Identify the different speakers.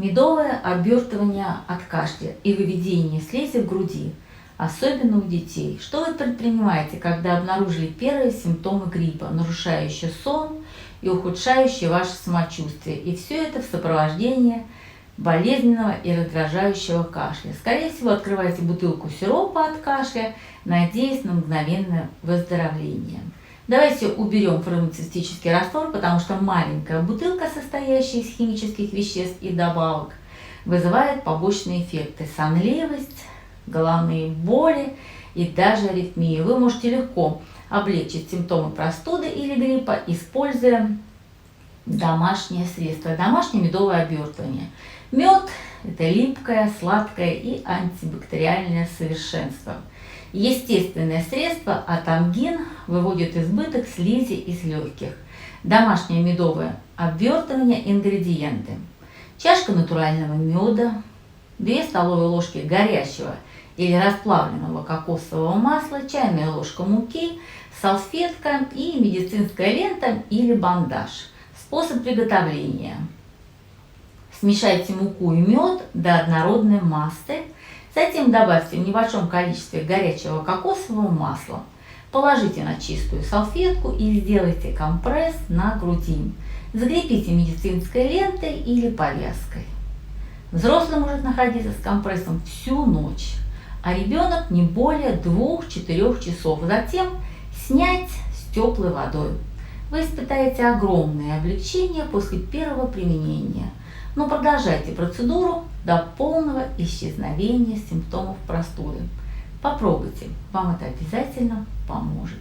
Speaker 1: Медовое обертывание от кашля и выведение слизи в груди, особенно у детей. Что вы предпринимаете, когда обнаружили первые симптомы гриппа, нарушающие сон и ухудшающие ваше самочувствие? И все это в сопровождении болезненного и раздражающего кашля. Скорее всего, открывайте бутылку сиропа от кашля, надеясь на мгновенное выздоровление. Давайте уберем фармацевтический раствор, потому что маленькая бутылка, состоящая из химических веществ и добавок, вызывает побочные эффекты: сонливость, головные боли и даже аритмию. Вы можете легко облегчить симптомы простуды или гриппа, используя домашние средства. Домашнее медовое обертывание. Мед – это липкое, сладкое и антибактериальное совершенство. Естественное средство, от ангин выводит избыток слизи из легких. Домашнее медовое обертывание. Ингредиенты: чашка натурального меда, 2 столовые ложки горячего или расплавленного кокосового масла, чайная ложка муки, салфетка и медицинская лента или бандаж. Способ приготовления: смешайте муку и мед до однородной массы. Затем добавьте в небольшом количестве горячего кокосового масла. Положите на чистую салфетку и сделайте компресс на груди. Закрепите медицинской лентой или повязкой. Взрослый может находиться с компрессом всю ночь, а ребенок не более 2-4 часов. Затем снять с теплой водой. Вы испытаете огромное облегчение после первого применения. Но продолжайте процедуру до полного исчезновения симптомов простуды. Попробуйте, вам это обязательно поможет.